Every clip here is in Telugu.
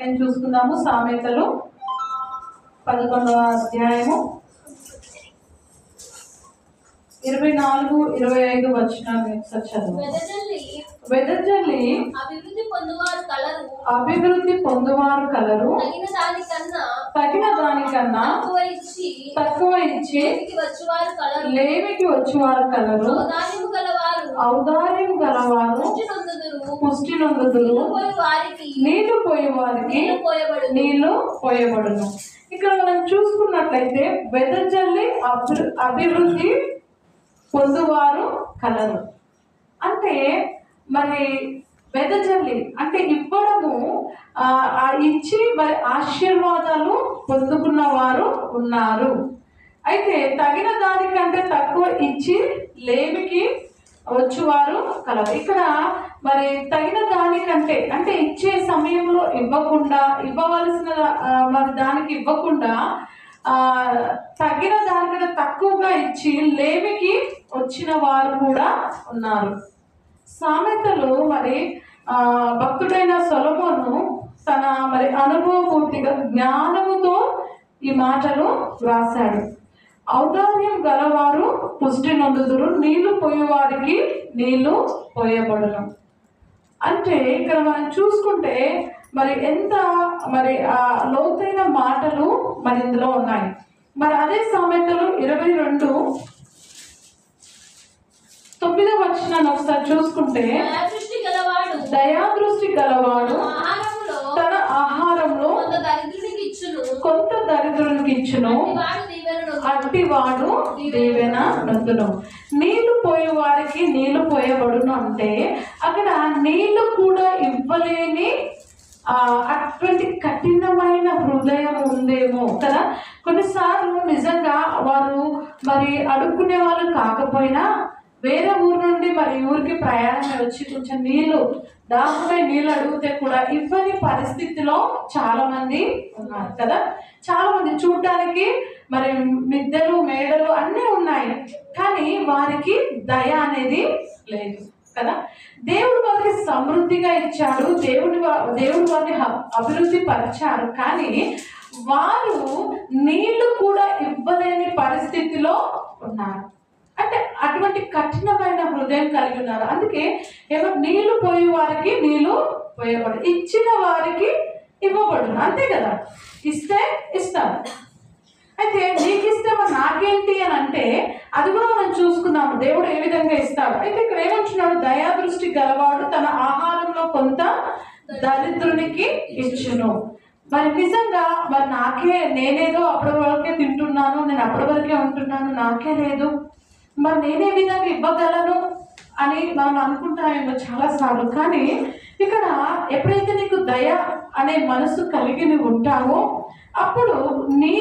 చూసుకుందాము. సామెతలు 11వ అధ్యాయము 24-25 వచనాలు చదువు. వెదజల్లి అభివృద్ధి పొందువారు కలరు, తగిన దానికన్నా తక్కువ ఇచ్చి లేమికి వచ్చువారు కలరు, ఔదార్యము గలవారు పుష్టి నొందుదురు, నీళ్లు పోయే వారికి నీళ్లు పోయబడును. ఇక్కడ మనం చూసుకున్నట్లయితే వెదజల్లి అభివృద్ధి పొందువారు కలరు అంటే, మరి వెదజల్లి అంటే ఇవ్వడము, ఇచ్చి మరి ఆశీర్వాదాలు పొందుకున్న వారు ఉన్నారు. అయితే తగిన దానికంటే తక్కువ ఇచ్చి లేమికి వచ్చేవారు కలరు. ఇక్కడ మరి తగిన దానికంటే అంటే ఇచ్చే సమయంలో ఇవ్వకుండా, ఇవ్వవలసిన మరి దానికి ఇవ్వకుండా తగిన దానికంటే తక్కువగా ఇచ్చి లేమికి వచ్చిన వారు కూడా ఉన్నారు. సామెతలు మరి భక్తుడైన సొలొమోను తన మరి అనుభవపూర్తిగా జ్ఞానముతో ఈ మాటలు రాశాడు. ఔదార్యం గలవారు పుష్టి నొందుదురు, నీళ్లు పోయేవారికి నీళ్లు పోయబడును. అంటే ఇక్కడ మనం చూసుకుంటే మరి ఎంత మరి లోతైన మాటలు మరి ఇందులో ఉన్నాయి. మరి అదే సామెతలు 22:9 వచనాన్ని ఒకసారి చూసుకుంటే, దయాదృష్టి గలవాడు తన ఆహారంలో కొంత దరిద్రునికి ఇచ్చును, అట్టివాడు దీవెన నొందును. నీళ్లు పోయే వారికి నీళ్లు పోయబడును అంటే అక్కడ నీళ్లు కూడా ఇవ్వలేని అటువంటి కఠినమైన హృదయం ఉందేమో కదా. కొన్నిసార్లు నిజంగా వారు మరి అడుక్కునే వాళ్ళు కాకపోయినా వేరే ఊరు నుండి మరి ఊరికి ప్రయాణం వచ్చి కొంచెం నీళ్లు దాహమై నీళ్ళు అడిగితే కూడా ఇవ్వని పరిస్థితిలో చాలా మంది ఉన్నారు కదా. చాలా మంది చూడటానికి మరి మిద్దెలు మేడలు అన్నీ ఉన్నాయి, కానీ వారికి దయ అనేది లేదు కదా. దేవుడు వారికి సమృద్ధిగా ఇచ్చాడు, దేవుడు వారిని అభివృద్ధి పరిచారు, కానీ వారు నీళ్లు కూడా ఇవ్వలేని పరిస్థితిలో ఉన్నారు. అంటే అటువంటి కఠినమైన హృదయం కలిగి ఉన్నారు. అందుకే ఏమో నీళ్లు పోయే వారికి నీళ్లు పోయబడు, ఇచ్చిన వారికి ఇవ్వబడును. అంతే కదా, ఇస్తే ఇస్తారు. అయితే నీకు ఇస్తే మరి నాకేంటి అని అంటే అది కూడా మనం చూసుకున్నాము, దేవుడు ఏ విధంగా ఇస్తాడు. అయితే ఇక్కడ ఏమంటున్నాడు, దయాదృష్టి గలవాడు తన ఆహారంలో కొంత దరిద్రునికి ఇచ్చును. మరి నిజంగా మరి నేనేదో అప్పటి వరకే తింటున్నాను, నేను అప్పటి వరకే ఉంటున్నాను, నాకే లేదు, మరి నేనే విధంగా ఇవ్వగలను అని మనం అనుకుంటామేమో చాలాసార్లు. కానీ ఇక్కడ ఎప్పుడైతే నీకు దయ అనే మనసు కలిగి నువ్వు ఉంటావో అప్పుడు నీ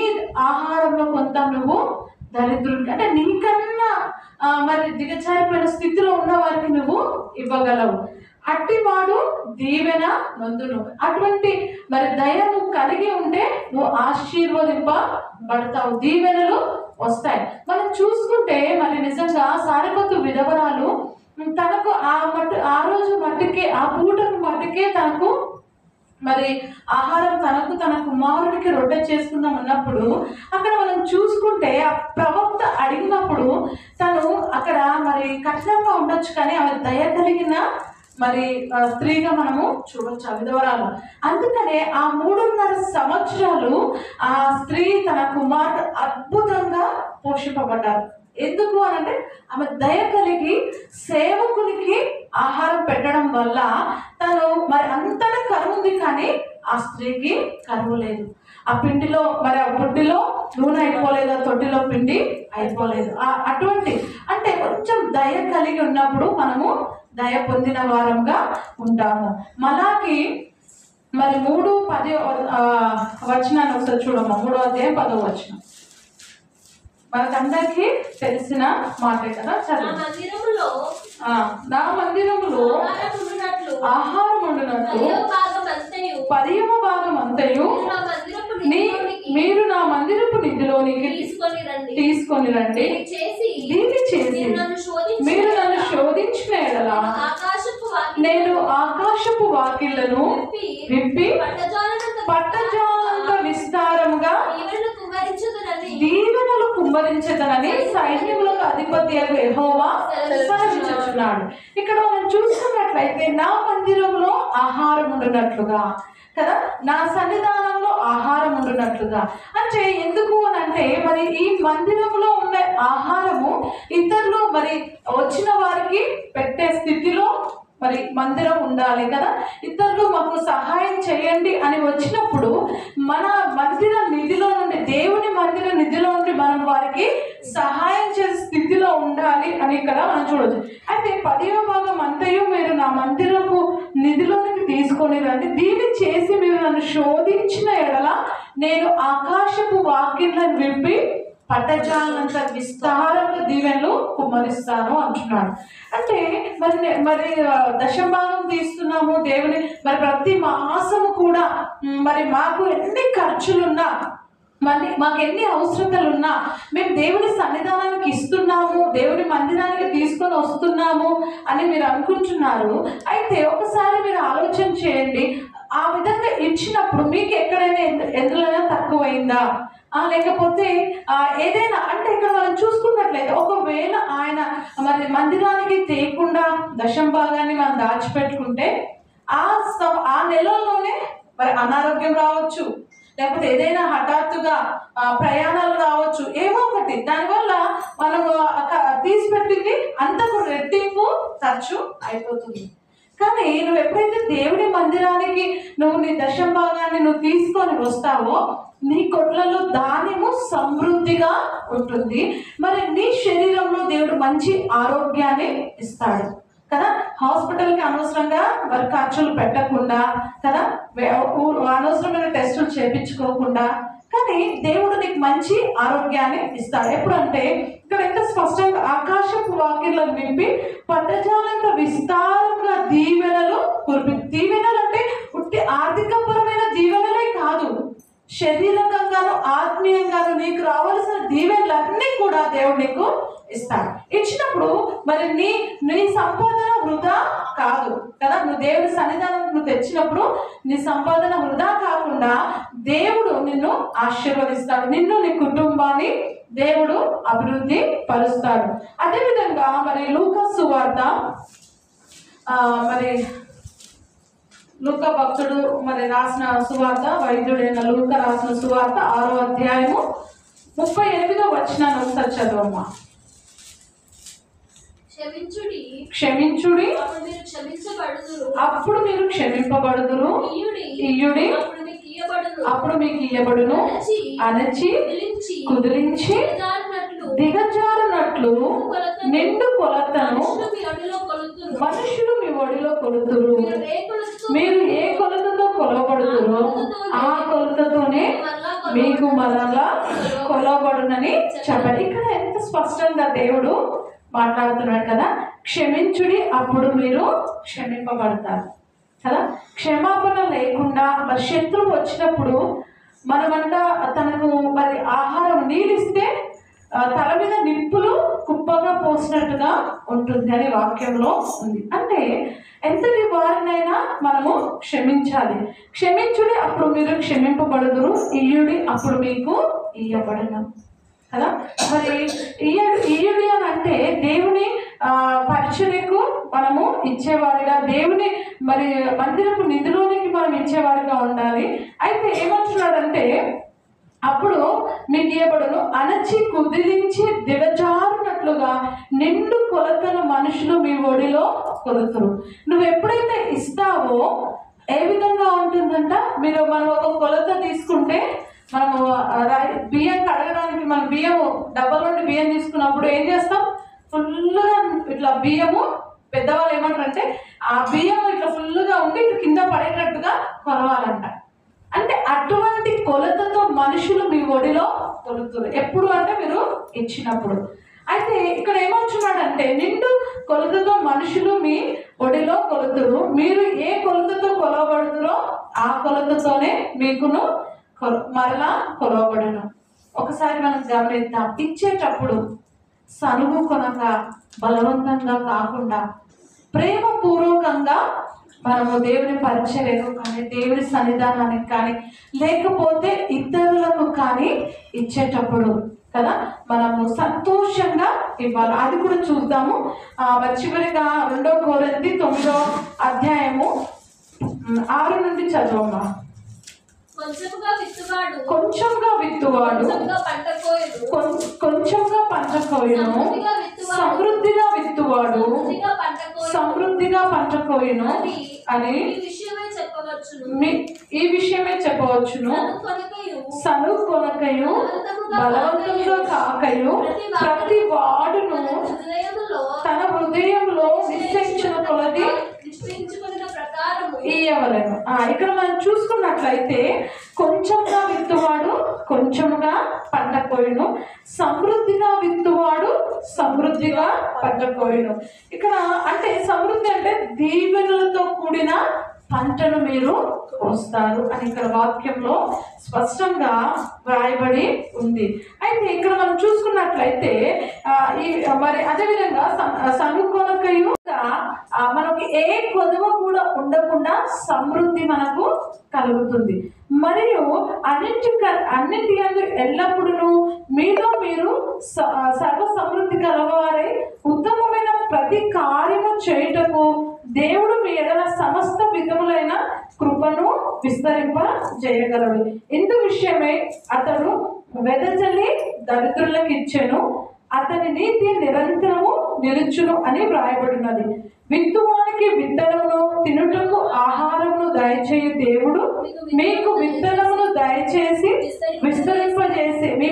ఆహారంలో కొంత నువ్వు దరిద్రుడికి అంటే నీకన్నా మరి దిగజారిపోయిన స్థితిలో ఉన్న వారికి నువ్వు ఇవ్వగలవు. అట్టివాడు దీవెన నొందును. అటువంటి మరి దయ నువ్వు కలిగి ఉంటే నువ్వు ఆశీర్వదింపబడతావు, దీవెనలు వస్తాయి. మనం చూసుకుంటే మరి నిజంగా సారెపతు విధవరాలు తనకు ఆ రోజు మట్టికే, ఆ పూటకు మట్టికే తనకు మరి ఆహారం తన కుమారుడికి రొట్టె చేసుకుందాం అన్నప్పుడు అక్కడ మనం చూసుకుంటే ఆ ప్రవక్త అడిగినప్పుడు తను అక్కడ మరి కఠినంగా ఉండొచ్చు, కానీ ఆమె దయ కలిగిన మరి స్త్రీగా మనము చూడొచ్చు ఆ విధవరాలు. అందుకనే ఆ 3.5 సంవత్సరాలు ఆ స్త్రీ తన కుమారుడు అద్భుతంగా పోషింపబడ్డారు. ఎందుకు అనంటే ఆమె దయ కలిగి సేవకునికి ఆహారం పెట్టడం వల్ల తను మరి అంతటా కరువు ఉంది, కానీ ఆ స్త్రీకి కరువు లేదు. ఆ పిండిలో మరి ఆ బుడ్డిలో నూనె అయిపోలేదు, ఆ తొట్టిలో పిండి అయిపోలేదు. అటువంటి అంటే కొంచెం దయ కలిగి ఉన్నప్పుడు మనము దయ పొందిన వారంగా ఉంటాము. మలాకి మరి 3:10 వచనాన్ని ఒకసారి చూడమ్మా. 3వ అధ్యాయం 10వ వచనం మనకందరికీ తెలిసిన మాటే కదా. చదువు. నా మందిరములో ఆహారం వండునట్లు 10వ భాగం అంతయు మీరు నా మందిరపు నిధిలోనికి తీసుకొని రండి. దీన్ని చేసి మీరు నన్ను శోధించిన ఎడల నేను ఆకాశపు వాకిళ్లను విప్పి కుమ్మరించదనని సైన్యములకు అధిపతి యెహోవా సెలవిచ్చుచున్నాడు. ఇక్కడ మనం చూస్తున్నట్లయితే నా మందిరంలో ఆహారం ఉండునట్లుగా కదా, నా సన్నిధానంలో ఆహారం ఉండునట్లుగా. అంటే ఎందుకు అని అంటే మరి ఈ మందిరంలో ఉన్న ఆహారము ఇతరులు మరి వచ్చిన వారికి పెట్టే స్థితిలో మరి మందిరం ఉండాలి కదా. ఇతరులు మాకు సహాయం చేయండి అని వచ్చినప్పుడు మన మందిర నిధిలో నుండి, దేవుని మందిర నిధిలో నుండి మనం వారికి సహాయం చేసే స్థితిలో ఉండాలి అని ఇక్కడ మనం చూడవచ్చు. అయితే 10వ భాగం అంతయు మీరు నా మందిరపు నిధిలోనికి తీసుకొని రండి, దీన్ని చేసి మీరు నన్ను శోధించిన ఎడల నేను ఆకాశపు వాకిళ్లను విప్పి పట్టజాలంత విస్తారంగా దీవెనలు కుమ్మరిస్తాను అంటున్నాడు. అంటే మరి దశభాగం తీస్తున్నాము దేవుని, మరి ప్రతి మాసము కూడా మరి మాకు ఎన్ని ఖర్చులున్నా, మరి మాకు ఎన్ని అవసరతలున్నా మేము దేవుని సన్నిధానానికి ఇస్తున్నాము, దేవుని మందిరానికి తీసుకొని వస్తున్నాము అని మీరు అనుకుంటున్నారు. అయితే ఒకసారి మీరు ఆలోచన చేయండి, ఆ విధంగా ఇచ్చినప్పుడు మీకు ఎక్కడైనా ఎందులోనైనా తక్కువైందా, లేకపోతే ఏదైనా అంటే ఇక్కడ మనం చూసుకున్నట్లయితే ఒకవేళ ఆయన మరి మందిరానికి తేకుండా దశంభాగాన్ని మనం దాచిపెట్టుకుంటే ఆ నెలల్లోనే మరి అనారోగ్యం రావచ్చు, లేకపోతే ఏదైనా హఠాత్తుగా ప్రయాణాలు రావచ్చు, ఏమో ఒకటి, దానివల్ల మనము తీసిపెట్టింది అంతకు రెట్టింపు ఖర్చు అయిపోతుంది. కానీ నువ్వు ఎప్పుడైతే దేవుడి మందిరానికి నువ్వు నీ దశంభాగాన్ని నువ్వు తీసుకొని వస్తావో నీ కొట్లలో ధాన్యము సమృద్ధిగా ఉంటుంది. మరి నీ శరీరంలో దేవుడు మంచి ఆరోగ్యాన్ని ఇస్తాడు కదా. హాస్పిటల్కి అనవసరంగా మరి ఖర్చులు పెట్టకుండా కదా, అనవసరమైన టెస్టులు చేయించుకోకుండా, కానీ దేవుడు నీకు మంచి ఆరోగ్యాన్ని ఇస్తాడు. ఎప్పుడంటే ఇక్కడ ఎంత స్పష్టంగా ఆకాశపు వాకిళ్లను నింపి పట్టజాలంత విస్తారంగా దీవెనలు కురిపి. దీవెనలు అంటే ఉట్టి ఆర్థికపరమైన దీవెనలే కాదు, శరీరకంగాను ఆత్మీయంగాను నీకు రావాల్సిన దీవెనలన్నీ కూడా దేవుడు నీకు ఇస్తాడు. ఇచ్చినప్పుడు మరి నీ సంపాదన వృధా కాదు కదా. నువ్వు దేవుడి సన్నిధానం నువ్వు తెచ్చినప్పుడు నీ సంపాదన వృధా కాకుండా దేవుడు నిన్ను ఆశీర్వదిస్తాడు, నిన్ను నీ కుటుంబాన్ని దేవుడు అభివృద్ధి పరుస్తాడు. అదేవిధంగా మరి లూకా సువార్త, మరి లూకా భక్తుడు మరి రాసిన సువార్త, వైద్యుడైన లూకా రాసిన సువార్త 6వ అధ్యాయము 38వ వచనాన్ని ఒకసారి చదవమ్మా. క్షమించుడి అప్పుడు మీరు క్షమింపబడుదురు, ఇయ్యుడి అప్పుడు మీకు ఇయ్యబడును, అణచి కుదిరించి దిగజారునట్లు నిండు కొలతను మనుషులు మీ ఒడిలో కొలుతురు. మీరు ఏ కొలతతో కొలబడుతురో ఆ కొలతతోనే మీకు మరలా కొలబడునని చెప్పాలి. ఇక్కడ ఎంత స్పష్టంగా దేవుడు మాట్లాడుతున్నాడు కదా. క్షమించుడి అప్పుడు మీరు క్షమింపబడతారు కదా. క్షమాపణ లేకుండా మరి శత్రువు వచ్చినప్పుడు మనమంట తనకు మరి ఆహారం నీళ్ళిస్తే తల మీద నిప్పులు కుప్పగా పోసినట్టుగా ఉంటుంది అని వాక్యంలో ఉంది. అంటే ఎంతటి వారినైనా మనము క్షమించాలి. క్షమించుడి అప్పుడు మీరు క్షమింపబడుదురు, ఇయ్యుడి అప్పుడు మీకు ఇయ్యబడును కదా. మరి ఇయ్యుడి అని అంటే దేవుని పరిచర్యకు మనము ఇచ్చేవారిగా, దేవుని మరి మందిరపు నిధిలోనికి మనం ఇచ్చేవారిగా ఉండాలి. అయితే ఏమంటున్నాడంటే అప్పుడు మీకు ఇయ్యబడును, అణచి కుదిరించి దిగజారునట్లుగా నిండు కొలతను మనుషులు మీ ఒడిలో కొలుతురు. నువ్వు ఎప్పుడైతే ఇస్తావో ఏ విధంగా ఉంటుందంట, మనం ఒక కొలత తీసుకుంటే మనము బియ్యం కడగడానికి మనం బియ్యము డబ్బల నుండి బియ్యం తీసుకున్నప్పుడు ఏం చేస్తాం, ఫుల్గా ఇట్లా బియ్యము పెద్దవాళ్ళు ఏమంటారంటే ఆ బియ్యం ఇట్లా ఫుల్గా ఉండి ఇట్లా కింద పడేటట్టుగా కొలవాలంట. అంటే అటువంటి కొలతతో మనుషులు మీ ఒడిలో కొలుతురు. ఎప్పుడు అంటే మీరు ఇచ్చినప్పుడు. అయితే ఇక్కడ ఏమంటున్నాడంటే నిండు కొలతతో మనుషులు మీ ఒడిలో కొలుతురు, మీరు ఏ కొలతతో కొలవబడుతురో ఆ కొలతతోనే మీకును మరలా కొలవబడును. ఒకసారి మనం గమనిద్దాం, ఇచ్చేటప్పుడు సనుగు కొనక బలవంతంగా కాకుండా ప్రేమపూర్వకంగా మనము దేవుని పరిచర్యకు కానీ దేవుని సన్నిధానానికి కానీ లేకపోతే ఇతరులకు కానీ ఇచ్చేటప్పుడు కదా, మనము సంతోషంగా ఇవ్వాలి. అది కూడా చూద్దాము. మరి చివరిగా 2 కొరింథీ 9వ అధ్యాయము 6 నుండి చదవమ్మా. కొంచెంగా విత్తువాడు కొంచెంగా పంట కోయును, సమృద్ధిగా విత్తువాడు సమృద్ధిగా పంట కోయును అని ఈ విషయమే చెప్పవచ్చును. సను కొనకయు బలవంతంగా కాకయు ప్రతి వాడును తన హృదయంలో నిశ్చయించిన కొలది ఇయ్యవలెను. ఇక్కడ మనం చూసుకున్నట్లయితే కొంచెంగా విత్తువాడు కొంచెంగా పంట కోయును, సమృద్ధిగా విత్తువాడు సమృద్ధిగా పంట కోయును. ఇక్కడ అంటే సమృద్ధి అంటే దీవెనలతో కూడిన పంటను మీరు కోస్తారు అని ఇక్కడ వాక్యంలో స్పష్టంగా వ్రాయబడి ఉంది. అయితే ఇక్కడ మనం చూసుకున్నట్లయితే మరి అదేవిధంగా సనుకొనకయు మనకి ఏ కొదువ కూడా ఉండకుండా సమృద్ధి మనకు కలుగుతుంది. మరియు అన్నిటి ఎల్లప్పుడూ మీలో మీరు సర్వ సమృద్ధి కలవారై ఉత్తమమైన ప్రతి కార్యము చేయుటకు దేవుడు మీ ఎడల సమస్త విధములైన కృపను విస్తరింప చేయగలడు. ఇందు విషయమై అతడు వెదజల్లి దరిద్రులకు ఇచ్చెను, అతని నీతి నిరంతరము నిలుచును అని వ్రాయబడినది. విత్తువానికి విత్తనమును విత్తుటకు ఆహారమును దయచేయు దేవుడు మీకు విత్తనమును దయచేసి విస్తరింపజేసి మీ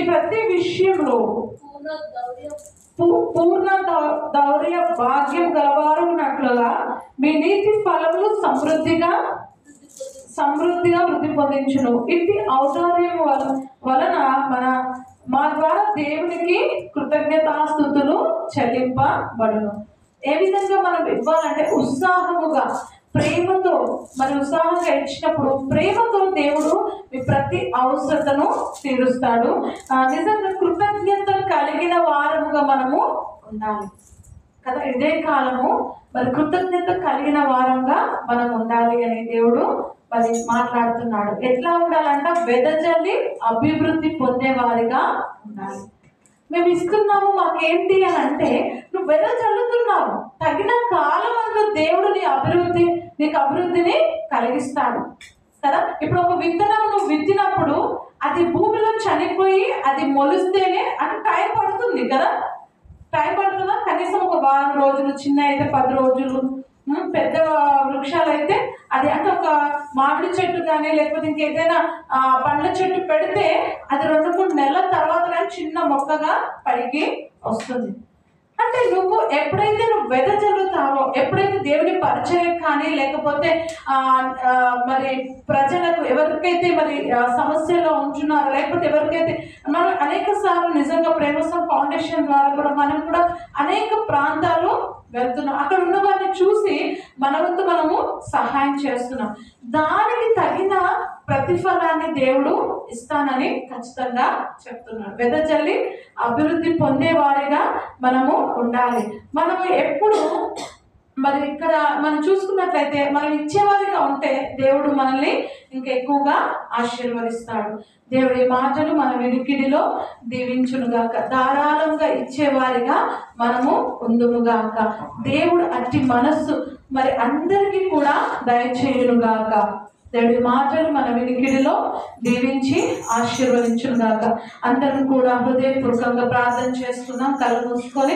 ప్రతి విషయంలో పూర్ణ దౌర్య భాగ్యం గలవారున్నట్లుగా మీ నీతి ఫలములు సమృద్ధిగా వృద్ధి పొందించును. ఇది ఔదార్యం వలన మా ద్వారా దేవునికి కృతజ్ఞతాస్తుతులు చెల్లింపబడును. ఏ విధంగా మనం ఇవ్వాలంటే ఉత్సాహముగా, ప్రేమతో, మరి ఉత్సాహంగా ఇచ్చినప్పుడు ప్రేమతో దేవుడు మీ ప్రతి అవసరతను తీరుస్తాడు. నిజంగా కృతజ్ఞత కలిగిన వారముగా మనము ఉండాలి కదా. ఇదే కాలము మరి కృతజ్ఞత కలిగిన వారంగా మనం ఉండాలి అని దేవుడు మరి మాట్లాడుతున్నాడు. ఎట్లా ఉండాలంట? వెదజల్లి అభివృద్ధి పొందేవారిగా ఉండాలి. మేము ఇస్తున్నాము మాకేంటి అని అంటే, నువ్వు వెదజల్లుతున్నావు, తగిన కాలం అందు దేవుడు నీకు అభివృద్ధిని కలిగిస్తాడు కదా. ఇప్పుడు ఒక విత్తనం నువ్వు విత్తినప్పుడు అది భూమిలో చనిపోయి అది మొలిస్తేనే అది టైం పడుతుంది కదా. టైం పడుతుందా? కనీసం ఒక వారం రోజులు, చిన్న అయితే 10 రోజులు, పెద్ద వృక్షాలు అయితే అది అంటే ఒక మామిడి చెట్టు కానీ లేకపోతే ఇంకేదైనా పండ్ల చెట్టు పెడితే అది 2-3 నెలల తర్వాత కానీ చిన్న మొక్కగా పైకి వస్తుంది. అంటే నువ్వు ఎప్పుడైతే వెదజల్లుతావో, ఎప్పుడైతే దేవుని పరిచయం కానీ లేకపోతే మరి ప్రజలకు ఎవరికైతే మరి సమస్యల్లో ఉంటున్నారో, లేకపోతే ఎవరికైతే మనం అనేక సార్లు నిజంగా ప్రేమసం ఫౌండేషన్ ద్వారా కూడా మనం కూడా అనేక ప్రాంతాలు వెళ్తున్నాం. అక్కడ ఉన్న వారిని చూసి మన వంతు మనము సహాయం చేస్తున్నాం. దానికి తగిన ప్రతిఫలాన్ని దేవుడు ఇస్తానని ఖచ్చితంగా చెప్తున్నాడు. వెదజల్లి అభివృద్ధి పొందేవారిగా మనము ఉండాలి. మనము ఎప్పుడు మరి ఇక్కడ మనం చూసుకున్నట్లయితే మనం ఇచ్చేవారిగా ఉంటే దేవుడు మనల్ని ఇంకా ఎక్కువగా ఆశీర్వదిస్తాడు. దేవుడి మాటలు మన వినికిడిలో దీవించునుగాక. ధారాళంగా ఇచ్చేవారిగా మనము ఉందుముగాక. దేవుడు అట్టి మనస్సు మరి అందరికీ కూడా దయచేయునుగాక. దేవుడి మాటలు మన వినికిడిలో దీవించి ఆశీర్వదించునుగాక. అందరం కూడా హృదయపూర్వకంగా ప్రార్థన చేస్తున్నాం. కళ్ళు మూసుకొని